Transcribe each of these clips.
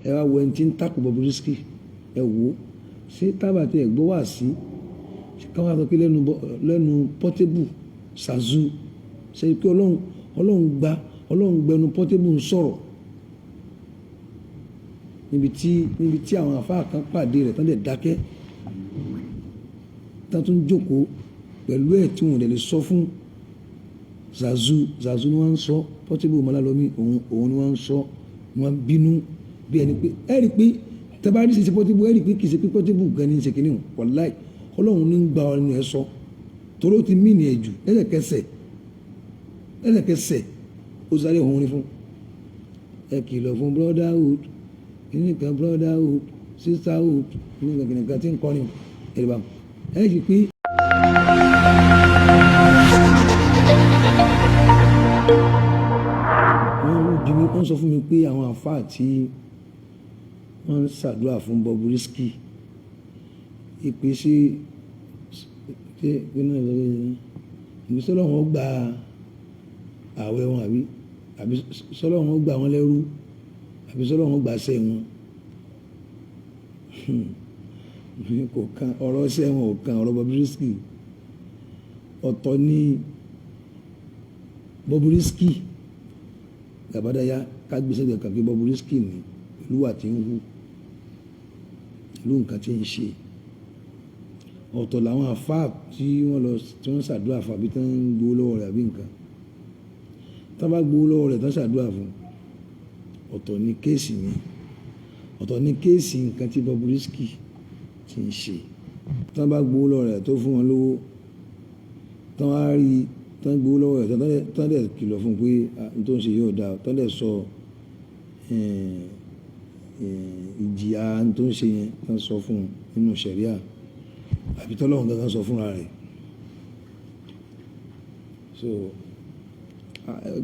ẹ wá wo ẹni tí ń takò Bobrisky ẹ wò ṣé tábà tí ẹ gbọ́ wá sí káwọn àtọ́ pé lẹ́nu Portable Zazu ṣe pé ọlọ́run gbẹnu Portable ń sọ̀rọ̀ níbi tí àwọn àfáà kan pàdé rẹ̀ tán lè dákẹ́ tán tún jókòó pẹ̀lú ẹ̀ tí wọ́n lè sọ fún Zazu ni wọ́n ń sọ Portable Malalomi òun ni wọ́n ń sọ wọ́n bínú bí ẹni pé ẹ̀rí pé tẹ́bárí sí Portable ẹ̀rí pé kìí ṣe pé Portable gan ni ṣe kìíní wàláì ọlọ́run ní ń gba ọ̀rọ̀ ẹ̀ sọ torí ó ti mí ní ẹ̀jù ẹlẹ́kẹsẹ̀ ó sáré òun ní fún ẹ kìlọ̀ fún brotherhood kìnnìkan brotherhood sisterhood kìnnìkan tí ń kọ́ ni ẹ̀rí bá ẹ̀ rí pé. wọ́n sọ fún mi pé àwọn àfáà tí wọ́n ń ṣàdúrà fún Bobrisky ìpèsè ṣe ìpinnu ìgbésọ́lọ́ wọn gba ààwẹ̀ wọn àbí sọ́lọ́ wọn gba wọn lẹ́rú àbí sọ́lọ́ wọn gba ṣẹ́ wọn kò kan ọ̀rọ̀ ṣẹ́ wọn ò kan ọ̀rọ̀ Bobrisky ọ̀tọ̀ ní Bobrisky gàbádáyà kágbèsè gbẹ̀kan pé Bobrisky ní ìlú àti ń hù ìlú nǹkan tí ń ṣe ọ̀tọ̀ làwọn àfáà tí wọ́n ṣàdúrà fún àbí tán ń gbowó lọ́wọ́ rẹ̀ àbí nǹkan tán bá gbowó lọ́wọ́ rẹ̀ tán ṣàdúrà fún ọ̀tọ̀ ní kéèsì mi ọ̀tọ̀ ní kéèsì nǹkan tí Bobrisky ti ń ṣe tán bá gbowó lọ́wọ́ rẹ̀ tó fún wọn lówó tán wá rí tán gbowó lọ́wọ́ rẹ̀ tán dẹ̀ kìlọ̀ fún pé n tó ń ṣe yóò dáa tán dẹ̀ sọ ìjìyà n tó ń ṣe yẹn tán sọ fún nínú ṣẹ̀ríà àbí tọ́lọ́run gangan sọ fúnra rẹ̀ so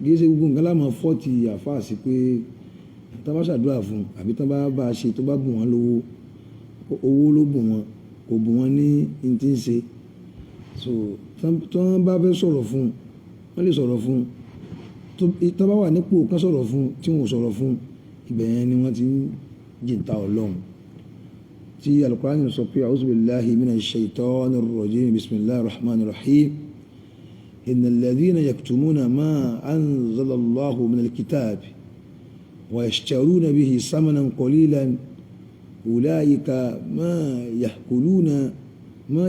kìí ṣe gbogbo nǹkan láàmú fọ́ọ̀tì àfáà sí pé tán bá ṣàdúrà fún àbí tán bá bá a ṣe tó bá bùn wọ́n lówó owó ló bùn wọ́n kò bùn wọ́n ní n tí ń ṣe so tán bá fẹ́ sọ̀rọ̀ fún wọ́n lè sọ̀rọ̀ fún tán bá wà nípò kán sọ̀rọ̀ fún tí wọ́n sọ̀rọ̀ fún ibẹ̀ yẹn ni wọ́n ti ń jìntà Ọlọ́run tí Al-Qur'an sọ pé a'udhu billahi minash shaitanir rajim bismillahir rahmanir rahim innal ladhina yaktumuna ma anzala Allahu minal kitab wa yashtaruna bihi samanan qalilan ulaika ma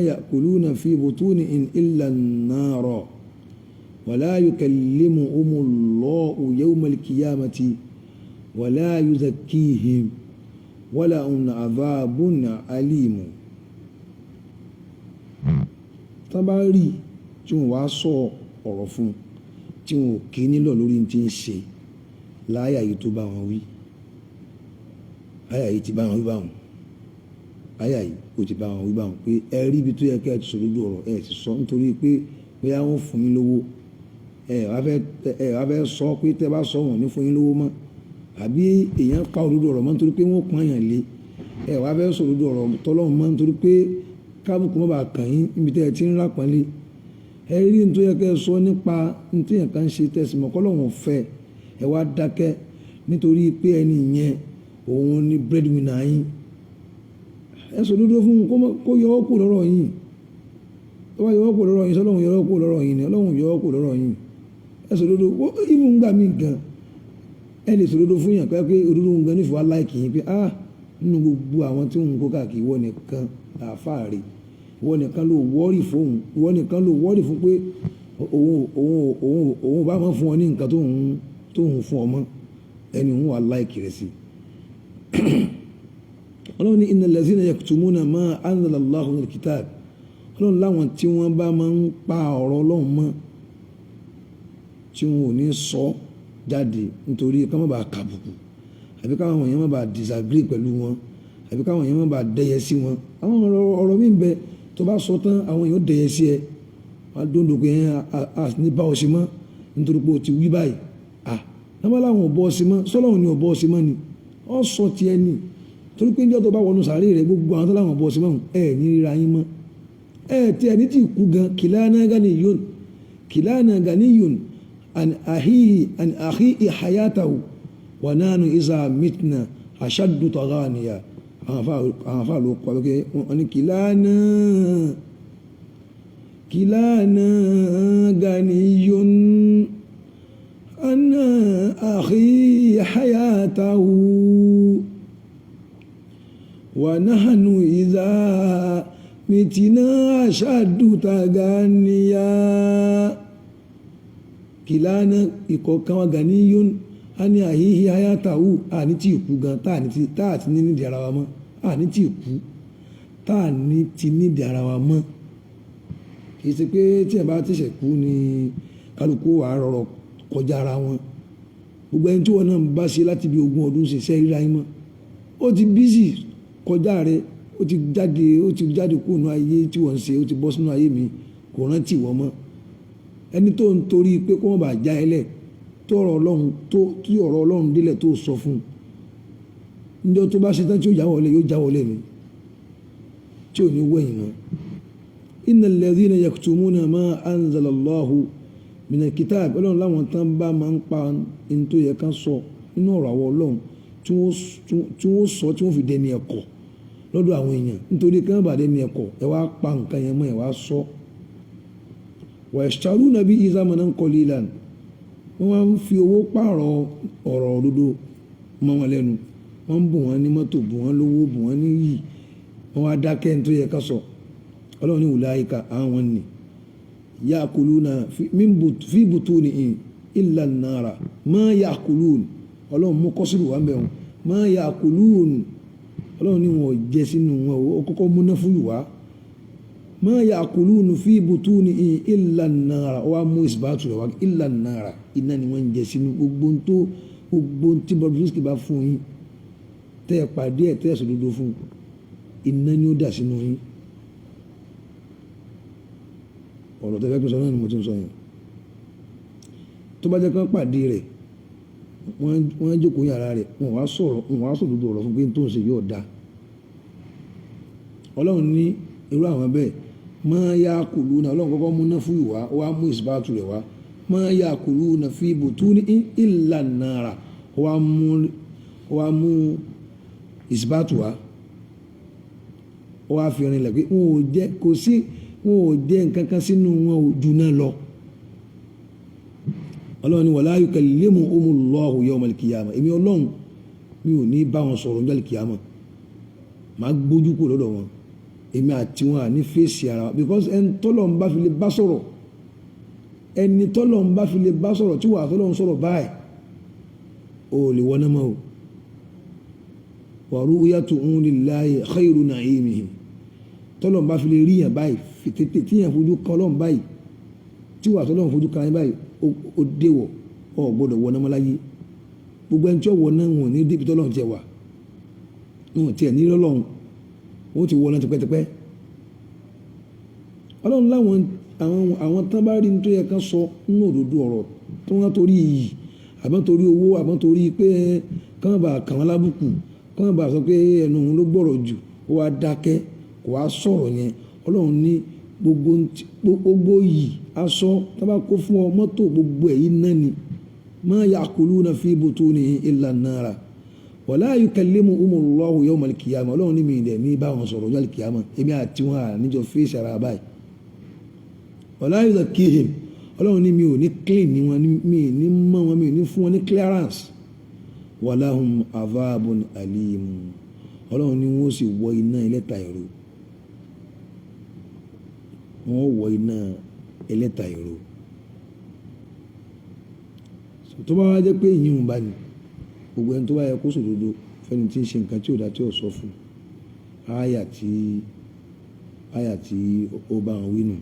ya'kuluna fi butunihim illa an-nara wa la yukallimuhumullahu yawmal qiyamati wa la yuzakkihim wala adhabun alimu tán bá rí tí wọ́n wá sọ ọ̀rọ̀ fún tí wọ́n kì í nílò lórí tí ń ṣe láyà yìí tó bá wọn wí àyà yìí ti bá wọn wí báwọn àyà yìí kò ti bá wọn wí báwọn pé ẹ rí ibi tó yẹ kẹ́ ẹ ti sọ lójú ọ̀rọ̀ ẹ ti sọ nítorí pé bóyá wọ́n fún yín lówó ẹ wá fẹ́ sọ pé tẹ́ bá sọ wọ́n ní fún yín lówó mọ́ àbí èèyàn pa òdodo ọ̀rọ̀ mọ́ nítorí pé wọ́n pọ́n èèyàn lé ẹ wá fẹ́ sọ òdodo ọ̀rọ̀ tọ́lọ́run mọ́ nítorí pé kábùkù mọ́ bá kàn yín níbi tẹ́ ẹ ti ń rápọ́nlé ẹ rí nítorí yẹ kẹ́ ẹ sọ nípa nítorí yẹn kan ṣe tẹ̀sí mọ́ kọ́lọ́run fẹ́ ẹ wá dákẹ́ nítorí pé ẹni yẹn òun ni breadwinner yín ẹ sọ òdodo fún kó yọ ọ́ kù lọ́rọ̀ yín tó bá yọ ọ́ kù lọ́rọ̀ yín sọlọ́run yọ ọ́ kù lọ́rọ̀ yín ni ọlọ́run yọ ọ́ kù lọ́rọ̀ yín ẹ sọ òdodo ibùn gbà mí gan ẹ lè sòdodo fún yàn pé òdodo ń gan nífẹ̀ẹ́ wá láìkì yín pé nínú gbogbo àwọn tí òun kó káàkiri ìwọ nìkan àfáàrí ìwọ nìkan ló wọ́ọ̀rì fóun ìwọ nìkan ló wọ́ọ̀rì fún pé òun bá máa fún ọ ní nǹkan tóun fún ọ mọ́ ẹni òun wà láìkì rẹ̀ sí. ọlọ́run ní innal lazina yaktumuna ma anzala Allahu minal kitab ọlọ́run láwọn tí wọ́n bá máa ń pa ọ̀rọ̀ ọlọ́run mọ́ tí wọn ò ní sọ jáde nítorí ká má bàa kàbùkù àbí káwọn èèyàn má bàa disagree pẹ̀lú wọn àbí káwọn èèyàn má bàa dẹyẹ sí wọn àwọn ọ̀rọ̀ mi ń bẹ tó bá sọ tán àwọn èèyàn dẹyẹ sí ẹ wọn dóńdó pé ní bá ọ sí mọ́ nítorí pé o ti wí báyìí náà láwọn ò bọ́ ọ sí mọ́ sọ́lọ́run ni ò bọ́ ọ sí mọ́ ni ọ sọ tiẹ̀ ni torí pé níjọ́ tó bá wọnú sàárè rẹ gbogbo àwọn tó láwọn ò bọ́ ọ sí mọ́ ẹ ní ríra yín mọ́ ẹ tí ẹni tí kú gan kìláàna ganiyun an akhihi hayatahu wa nanu iza mitna ashaddu taghaniya àwọn afá ló kọ́ pé wọ́n ní kìláàna ganiyun anna akhi hayatahu wa nahnu idha mitina ashaddu taghaniya kìláàna ìkọ̀ọ̀kan wa ganiyun ani ahihi hayatahu ani tí ìkú gan táà ti ní nídìí ara wa mọ́ ani tí ìkú táà ní ti nídìí ara wa mọ́ kìí ṣe pé tí ẹ̀ bá tẹ̀sẹ̀ kú ni kálukú wà rọrọ̀ kọjá ara wọn gbogbo ẹni tí wọn náà bá ṣe láti bí 20 ọdún ṣe iṣẹ́ ríra yín mọ́ ó ti bísì kọjá rẹ ó ti jáde kúrò nínú ayé tí wọ́n ń ṣe ó ti bọ́ sínú ayé mi kò rántí wọ́n mọ́ ẹni tó ń torí pé kó wọ́n bá já ẹlẹ́ tí ọ̀rọ̀ Ọlọ́run délẹ̀ tó sọ fún un níjọ́ tó bá ṣe tán tí ó jáwọ́lẹ̀ yóò jáwọ́lẹ̀ ni tí ò ní wẹ̀yìn mọ́. innal ladhina yaktumuna ma anzala Allahu minal kitab Ọlọ́run láwọn tán bá máa ń pa ní tó yẹ ká sọ nínú ọ̀rọ̀ àwọn Ọlọ́run tí wọ́n sọ tí wọ́n fi dẹni ẹ̀kọ́ lọ́dọ̀ àwọn èèyàn nítorí kí wọ́n bá dẹni ẹ̀kọ́ ẹ wá pa nǹkan yẹn mọ́ ẹ wá sọ. wa yashtaruna bihi thamanan qalilan wọ́n wá ń fi owó pààrọ̀ ọ̀rọ̀ òdodo mọ́ wọn lẹ́nu wọ́n ń bù wọ́n ní mọ́tò bù wọ́n lówó bù wọ́n ní yìí wọ́n wá dákẹ́ ní tó yẹ ká sọ. Ọlọ́run ní ulaika àwọn ni ya'kuluna fi butunihim illa an-nara ma ya'kulun Ọlọ́run mú kọ́sùrù wá ń bẹ̀ wọn ma ya'kulun Ọlọ́run ní wọn jẹ sínú wọn ó kọ́kọ́ múná fún ìwá ma ya'kulun fi butunihim illa an-nara wá mú ìsìbátù rẹ̀ wá illa an-nara iná ni wọ́n ń jẹ sínú gbogbo tí Bobrisky bá fún yín tẹ́ ẹ pàdé ẹ̀ tẹ́ ẹ sòdodo fún iná ni ó dà sínú yín ọ̀rọ̀ tẹ́fẹ́ pín sọ náà ni mo ti ń sọ yẹn tó bá jẹ́ kán pàdé rẹ̀ wọ́n jókòó yàrá rẹ̀ wọ́n wá sòdodo ọ̀rọ̀ fún pé tó ń ṣe yóò dá Ọlọ́run ní irú àwọn bẹ́ẹ̀ máa yá kùlù náà Ọlọ́run kọ́kọ́ múná fún ìwà ó wá mú ìsìbátù rẹ̀ wá máa yá kùlù náà fi butuni illa an-nara ó wá mú ìsìbátù wá ó wá fi rinlẹ̀ pé wọn ò jẹ́ nǹkan kan sínú wọn ò jù náà lọ. Ọlọ́run ni wala yukallimuhumullahu yawmal qiyamah èmi Ọlọ́run mi ò ní bá wọn sọ̀rọ̀ ní al-qiyamah máa gbójú kúrò lọ́dọ̀ wọn èmi àti wọn à ní fèsì ara wa because ẹni tọ́lọ̀ ń bá fi lè bá sọ̀rọ̀ tí wàá tọ́lọ̀ ń sọ̀rọ̀ báyìí o lè wọ́n náà mọ́ o wa ru'yatuhum lillahi khayru na'imihim tọ́lọ̀ ń bá fi lè rí yàn báyìí fìtètè tí yàn fojú kan Ọlọ́run báyìí tí wàá tọ́lọ̀ ń fojú kan yín báyìí ó déwọ̀ ọ gbọ́dọ̀ wọ́n náà mọ́ láyé gbogbo ẹni tí ó wọ́n náà wọn ní débi tọ́lọ̀ ń tiẹ̀ wà wọn tiẹ̀ ní lọ́lọ́run wọ́n ti wọ́n náà tipẹ́tipẹ́ Ọlọ́run láwọn àwọn tán bá rí ní tó yẹ kán sọ nínú òdodo ọ̀rọ̀ tó wọ́n torí iyì àbọ̀n torí owó àbọ̀n torí pé kán bá kàn wọ́n lábùkù kán bá sọ pé ẹnu òun ló gbọ́rọ̀ jù ó wá dákẹ́ kò wá sọ̀rọ̀ yẹn Ọlọ́run ní gbogbo yìí aṣọ tó bá kó fún ọ mọ́tò gbogbo ẹ̀yìn náà ni ma ya'kuluna fi butunihim illa an-nara wala yukallimuhumullahu yawmal qiyamah Ọlọ́run ní mi dẹ̀ ní bá wọn sọ̀rọ̀ yawmal qiyamah èmi àti wọn àníjọ fèsì ara báyìí wala yuzakkihim Ọlọ́run ní mi ò ní clean ní wọn mi ní mọ́ wọn mi ò ní fún wọn ní clearance walahum adhabun alim Ọlọ́run ní wọ́n sì wọ iná ẹlẹ́ta ìró wọ́n wọ iná ẹlẹ́ta ìró tó bá wá jẹ́ pé ìyíhun bá ní gbogbo ẹni tó bá yẹ kó sòdodo fẹ́ni tí ń ṣe nǹkan tí ò dá tí ò sọ fún áyà tí ó bá wọn wí nù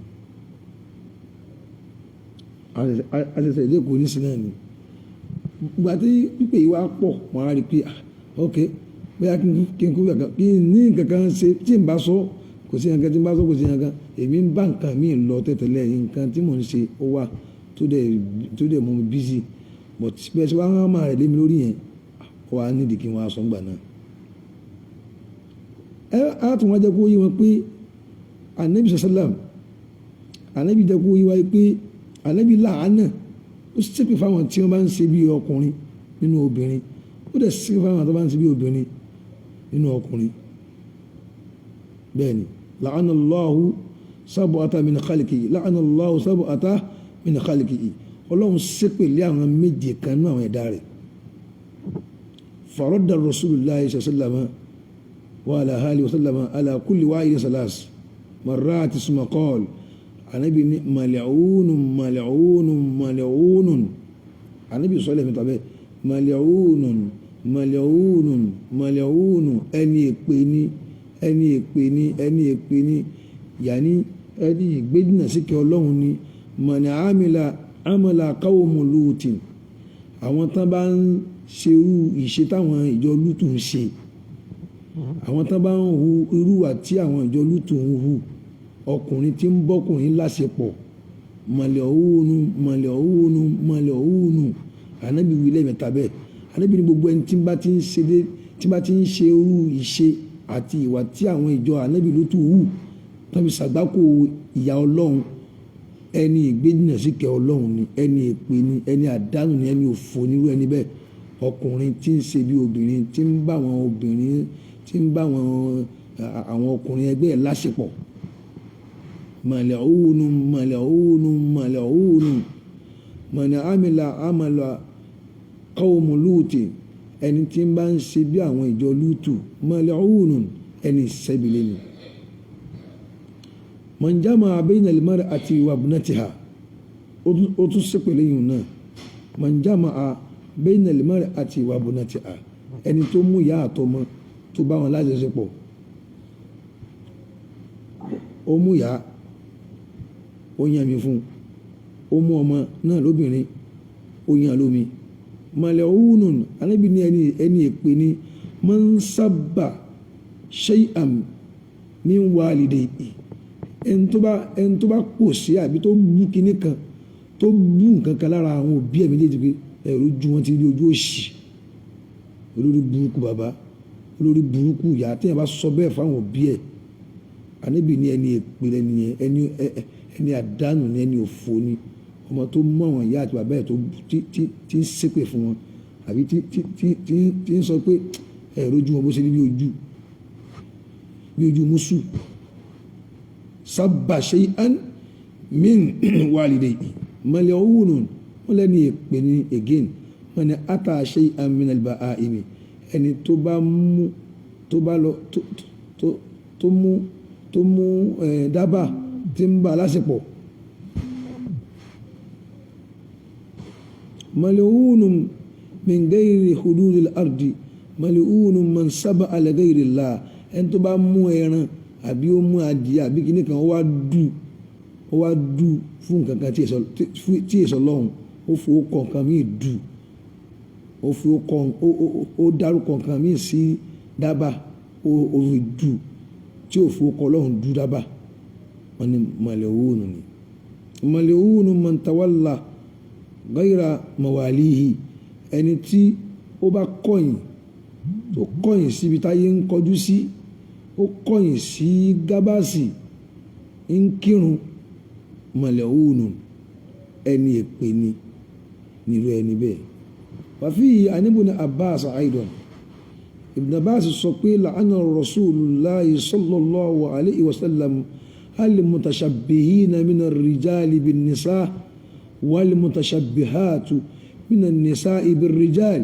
àṣẹṣẹ ilé kò ní sí náà ni ìgbà tí pípé yìí wá pọ̀ wọ́n á rí pé ok bóyá kí n kú kankan kí n ní kankan ṣe tí n bá sọ kò sí nǹkan tí n bá sọ kò sí nǹkan èmi ń bá nǹkan mi lọ tẹ̀tẹ̀lẹ̀ nǹkan tí mò ń ṣe ó wà tó dẹ̀ mú mi bísí but bẹ́ẹ̀ ṣe wá ń máa rẹ̀ lé mi lórí yẹn ó wà nídìí kí wọ́n á sọ ńgbà náà. á tún wá jẹ́ kó yí wọn pé ànábì sàlám ànábì jẹ́ kó yí wáyé pé ànábì làánà ó ṣépè fáwọn tí wọ́n bá ń ṣe bí ọkùnrin nínú obìnrin ó dẹ̀ ṣépè fún àwọn tó bá ń ṣe bí obìnrin nínú ọkùnrin bẹ́ẹ̀ ni la'ana Allahu sab'ata min khalqihi la'ana Allahu sab'ata min khalqihi ọlọ́run ṣépè lé àwọn méje kan nínú àwọn ẹ̀dá rẹ̀ faradda Rasulullah sallallahu alaihi wasallam wa ala alihi wa sallam ala kulli wahidin salas marrat summa qala anabi ni mal'unun mal'unun mal'unun anabi sọ́lẹ̀ mi tàbí mal'unun mal'unun mal'unun ẹni èpè ni ẹni èpè ni ẹni èpè ni yàní ẹni ìgbéjìnà síkẹ ọlọ́run ni mọ̀nà àmàlà qawmu Lutin àwọn tán bá ń ṣe ìṣe táwọn ìjọ Lútù ń ṣe àwọn tán bá ń hu irú àti àwọn ìjọ Lútù ń hu ọkùnrin tí ń bọ́kùnrin láṣepọ̀ mal'unun mal'unun mal'unun ànábì wí lẹ́ẹ̀mẹ́ta bẹ́ẹ̀ ànábì ní gbogbo ẹni tí bá ti ń ṣe irú ìṣe àti ìwà tí àwọn ìjọ ànábì Lútù hù tàbí ṣàgbákò ìyà ọlọ́run ẹni ìgbéjìnà síkẹ ọlọ́run ni ẹni èpè ni ẹni àdánù ni ẹni òfò nírú ẹni bẹ́ẹ̀ ọkùnrin tí ń ṣe bí obìnrin tí ń bá àwọn obìnrin tí ń bá àwọn ọkùnrin ẹgbẹ́ ẹ̀ láṣepọ̀ mal'unun mal'unun mal'unun man amila qawmu Lutin ẹni tí ń bá ń ṣe bí àwọn ìjọ Lútù mal'unun ẹni ìṣẹ́bìlẹ̀ ni man jama'a bayna al-mar'ati wa ibnatiha ó tún ṣépè lẹ́yìn náà man jama'a bayna al-mar'ati wa ibnatiha ẹni tó mú ìyá àtọmọ tó bá wọn lájọṣepọ̀ ó mú ìyá ó yàn mí fún ó mú ọmọ náà lóbìnrin ó yàn lómi mal'unun anábì ní ẹni èpè ní man sabba shay'an min walidayhi ẹni tó bá pò sí àbí tó bú kinní kan tó bú nǹkan kan lára àwọn òbí ẹ̀ méjèèjì pé ẹ̀rọ ojú wọn ti rí ojú òṣì olórí burúkú bàbá olórí burúkú ìyá tí yẹn bá sọ bẹ́ẹ̀ fáwọn òbí ẹ̀ ànábì ní ẹni èpè ẹni àdánù ní ẹni òfò ni ọmọ tó mú àwọn ìyá àti bàbá ẹ̀ tó tí ń ṣépè fún wọn àbí tí ń sọ pé ẹ̀rọ ojú wọn bó ṣe rí bí ojú mùsù sabba shay'an min walidayhi mal'unun wọ́n lẹ́ni èpè ní again wọ́n ni ata shay'an min al-ba'imi ẹni tó bá lọ tó mú dábà tí ń bá lásìpọ̀ mal'unun min ghayri hududil ardi mal'unun man sab'a li ghayri Allah ẹni tó bá mú ẹran àbí ó mú adìyẹ àbí kìíní kan ó wá dù fún nǹkan kan tí èso lọ́hùn ó fowó kọ nǹkan míì dù ó dárúkọ nǹkan míì sí dábà ó fi dù tí ò fowó kọ lọ́hùn dù dábà wọn ni mal'unun man tawalla ghayra mawalihi ẹni tí ó bá kọ̀yìn síbi táyé ń kọjú sí ó kọ̀yìn sí gábàsì ń kírun mal'unun ẹni èpè ni nírú ẹni bẹ́ẹ̀ wàfí àníbùnà Abbas aidan Ibn Abbas sọ pé la'ana Rasulullahi sallallahu alayhi wa sallam al-mutashabbihina min ar-rijali bin-nisa wal-mutashabbihatu min an-nisa'i bir-rijal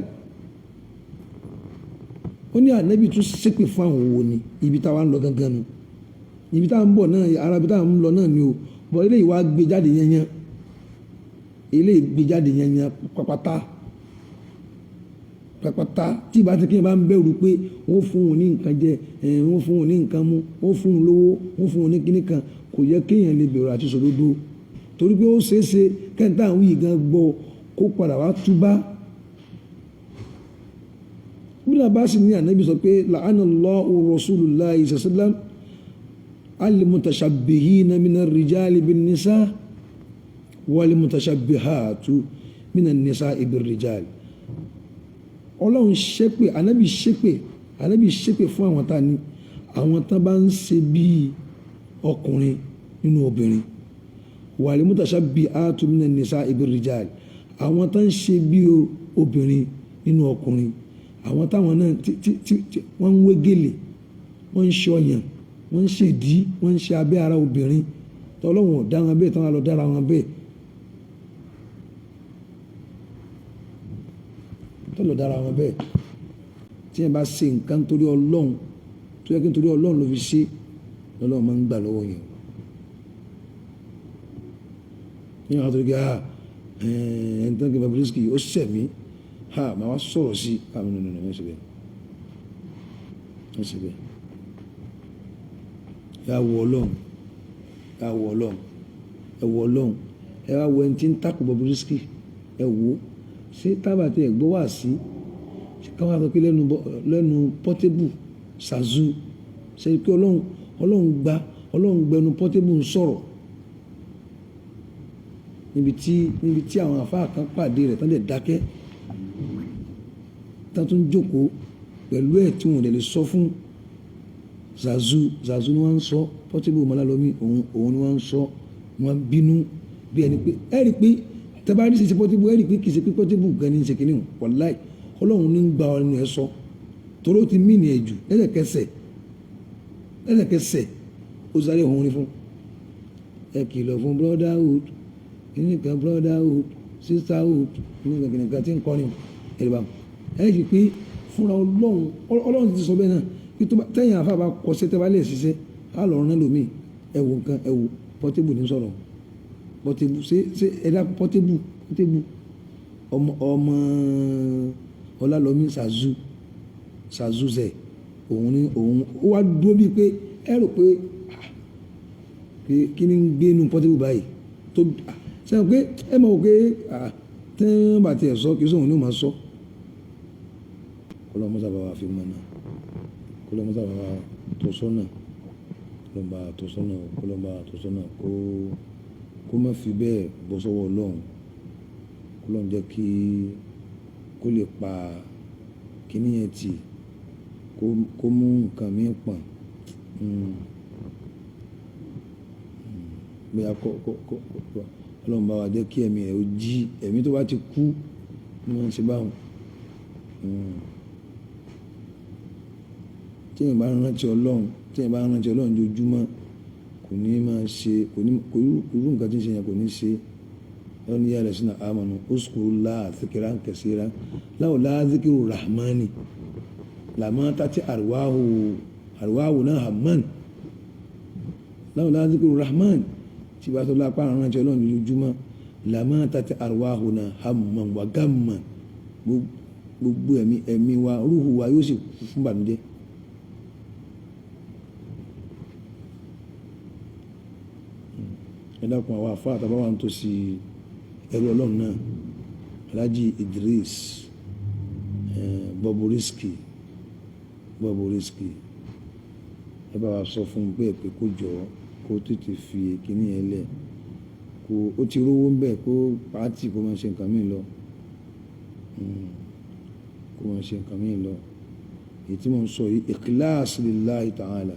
ó ní ànábì tún ṣépè fún àwọn wo ni ibi táwa ń lọ gangan nu ibi táwa ń bọ̀ náà ara ibi táwa ń lọ náà ni o bọ̀ eléyìí wá gbé jáde yanyan eléyìí gbé jáde yanyan pápátá tí ìbá ti kí n bá ń bẹ̀rù pé wọ́n fún wọn ní nǹkan jẹ wọ́n fún wọn ní nǹkan mú wọ́n fún wọn lówó wọ́n fún wọn ní kíní kan kò yẹ kéèyàn lè bẹ̀rù àti sòdodo torí pé ó ṣeéṣe kẹ́ńtà àwọn yìí gan gbọ́ kó padà wá túbá bí náà bá sì ní ànábì sọ pé la'anallahu Rasulullahi sallam al-mutashabbihina minar rijali bin-nisa wal-mutashabbihatu minan nisa'i bir-rijal ọlọ́run ṣépè ànábì ṣépè fún àwọn tá ní àwọn tán bá ń ṣe bí ọkùnrin nínú obìnrin wal-mutashabbihatu minan nisa'i bir-rijal àwọn tán ń ṣe bí obìnrin nínú ọkùnrin àwọn táwọn náà tí wọ́n ń wé gèlè wọ́n ń ṣe ọyàn wọ́n ń ṣe ìdí wọ́n ń ṣe abẹ́ ara obìnrin tọ́lọ́wọ̀n ọ̀dá wọn bẹ́ẹ̀ táwọn lọ dára wọn bẹ́ẹ̀ tọ́lọ̀ dára wọn bẹ́ẹ̀ tí ẹ bá ṣe nǹkan torí Ọlọ́run tó yẹ kí nítorí Ọlọ́run ló fi ṣe lọ́lọ́run máa ń gbà lọ́wọ́ yẹn ní àwọn tó rí ẹni tó ń gbé Bobrisky ó ṣẹ̀mí màá wá sọ̀rọ̀ sí àwọn ènìyàn wọ́n ṣe bẹ́ẹ̀ yà wọ Ọlọ́run ẹ wọ Ọlọ́run ẹ wá wọ ẹni tí ń takò Bobrisky ẹ wò ó ṣé tábà tí ẹ gbọ́ wá sí káwọn akọkẹ lẹ́nu Portable Zazu ṣe pé Ọlọ́run gbẹnu Portable ń sọ̀rọ̀ níbi tí àwọn afáà kan pàdé rẹ̀ tán lè dákẹ́ tán tún jókòó pẹ̀lú ẹ̀ tí wọ́n lè sọ fún Zazu ni wọ́n ń sọ Portable Malalomi òun ni wọ́n ń sọ wọ́n bínú bí ẹni pé ẹ̀rí pé tẹ́bárí ṣe Portable ẹ̀rí pé kì í ṣe pé Portable gan ni ṣe kìíní wàláì Ọlọ́run ní ń gba ọ̀run ẹ̀ sọ torí ó ti mí ní ẹ̀jù lẹ́sẹ̀kẹsẹ̀ ó sáré òun ní fún ẹ kìlọ̀ fún brotherhood kìnìkan brotherhood sisterhood kìnìkan tí ń kọrin ẹ̀rìbá ẹ̀ rí pé fúnra Ọlọ́run ti sọ bẹ́ẹ̀ náà pé tẹ́yìn àfa bá kọsẹ́ tẹ́ bá lè ṣiṣẹ́ á lọ rán lómi ẹ̀wò nǹkan ẹ̀wò Portable ní sọ̀rọ̀ Portable ṣe ẹ̀dá Portable ọmọ Ọlálọ́mí Zazu zẹ̀ òun ó wá dúró bíi pé ẹ rò pé kí ni ń gbé inú Portable báyìí tó sẹ́yìn pé ẹ mọ̀ pé tẹ́ bá tiẹ̀ sọ kí sóhun ní ó máa sọ kọlọ́mọ́sá bá wa fi mọ́ náà kọlọ́mọ́sá bá wa tó sọ́nà kọlọ́mọ́sá tó sọ́nà kó má fi bẹ́ẹ̀ bọ́ sọ́wọ́ Ọlọ́run kọlọ́run jẹ́ kó lè pa kíní yẹn tì kó mú nǹkan mi pọ̀n bóyá Ọlọ́run bá wa jẹ́ kí ẹ̀mí ẹ̀ ó jí ẹ̀mí tó bá ti kú ní wọ́n ṣe báwọn tí èèyàn bá rántí Ọlọ́run lójoojúmọ́ kò ní máa ṣe irú nǹkan tí ń ṣe yẹn kò ní ṣe lọ́nà yàrá sínú àmọ́nù uskurullaha dhikran kaseeran lawla dhikru rahmani làmọ́ tàti àrùwáhù náà hamman lawla dhikru rahman tí bá tó lápá rántí Ọlọ́run lójoojúmọ́ làmọ́ tàti àrùwáhù náà hamman wa gamman gbogbo ẹ̀mí wa rúhù wa yóò sì fún bànújẹ́ ẹ̀dàkùn àwọn àfáà tàbá wà ń tó sí ẹrú Ọlọ́run náà Alhaji Idris Bobrisky ẹ bá wa sọ fún bẹ́ẹ̀ pé kó jọ kó tètè fi kíní ẹ lẹ̀ kó ó ti rówó ń bẹ̀ kó pàátì kó máa ṣe nǹkan míì lọ èyí tí mo ń sọ yìí ikhlas lillahi ta'ala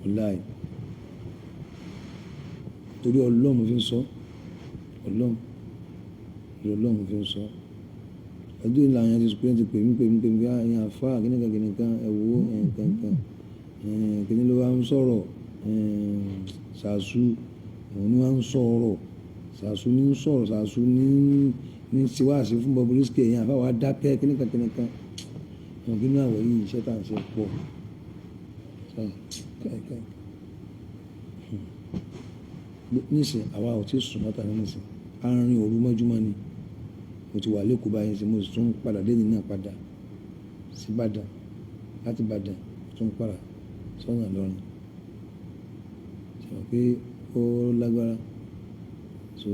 wallahi torí Ọlọ́run fi ń sọ Ọlọ́run fi ń sọ ọdún ìlànà yẹn ti sùpẹ́ ti pè mí bí àyàn àfá kìnnìkan ẹ̀wọ́ nǹkan kìnnì ló wá ń sọ̀rọ̀ Zazu òun ni wá ń sọ̀rọ̀ Zazu ní ń sọ̀rọ̀ Zazu ní síwáàsí fún Bobrisky ẹ̀yìn àfá wa dákẹ́ kìnnìkan ọ̀gbìn náà wọ̀ yìí iṣẹ́ tà ń ṣe pọ̀ nísìn àwa ò tí sùn mọ́ta ní nísìn àárín òru mọ́júmọ́ ni mo ti wà lẹ́kọ̀ọ́ báyìí sí mo sì tún padà lẹ́yìn náà padà sí Ìbàdàn láti Ìbàdàn tún padà sọ́nà lọ́rùn ṣe pé ó lágbára so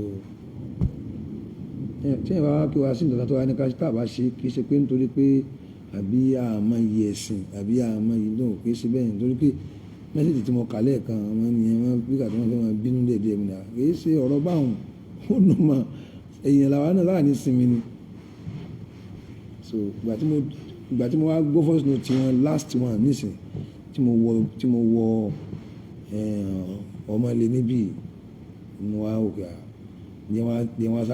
tí ẹ̀ bá wá kí wá sí nǹkan tó wá ní ká tá a bá ṣe kì í ṣe pé nítorí pé àbí àmọ́ iye ẹ̀sìn àbí àmọ́ iye náà kì í ṣe bẹ́ẹ̀ nítorí pé mẹ́sẹ̀jì tí mo kà lẹ́ẹ̀kan àwọn ènìyàn wọn bí kàtí wọn fẹ́ máa bínú dẹ̀dẹ̀ mi náà kì í ṣe ọ̀rọ̀ báwọn ó nà máa èèyàn làwọn náà láàánú sinmi ni so ìgbà tí mo wá gbọ́ voice note tiwọn last one nísìn tí mo wọ ọmọ ilé níbí mo wá òkè à ní wọ́n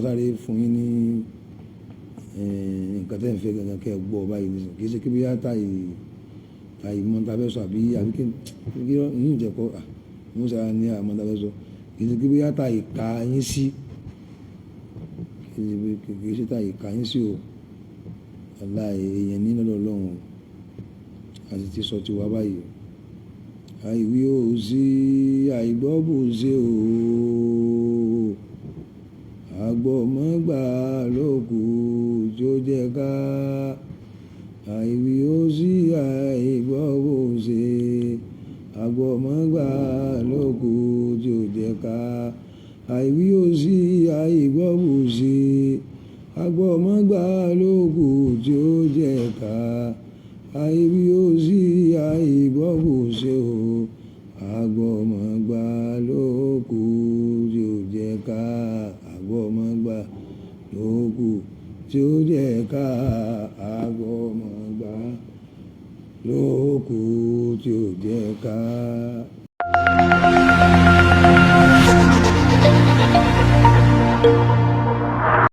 sáré fún yín ní nǹkan tẹ́ ń fẹ́ gangan kẹ́ ẹ gbọ́ báyìí nísìnyí kì í ṣe kí bí yá tàyè mọ́tàbẹ́sọ àbí kí yín jẹ́kọ́ mo sára ní àmọ́tàbẹ́sọ kì í ṣe kí bí yá tàyè ká yín sí kì í ṣe tàyè ká yín sí o aláì èèyàn ní lọ́dọ̀ Ọlọ́run àti ti sọ ti wá báyìí àìwí ò sí àìgbọ́ bò ṣe o àgbọ̀mọ́gbà lókù tó jẹ́ ká àìwí ó sí àìgbọ́ bò ṣe àgbọ̀mọ́gbà lókù tó jẹ́ ká àìwí ó sí àìgbọ́ bò ṣe àgbọ̀mọ́gbà lókù tó jẹ́ ká àìwí ó sí àìgbọ́ bò ṣe o àgbọ̀mọ́gbà lókù tó jẹ́ ká àgbọ̀mọ́gbà lókù tí ó jẹ́ ká àgbọ̀mọ́gbà lókù tí ó jẹ́ ká.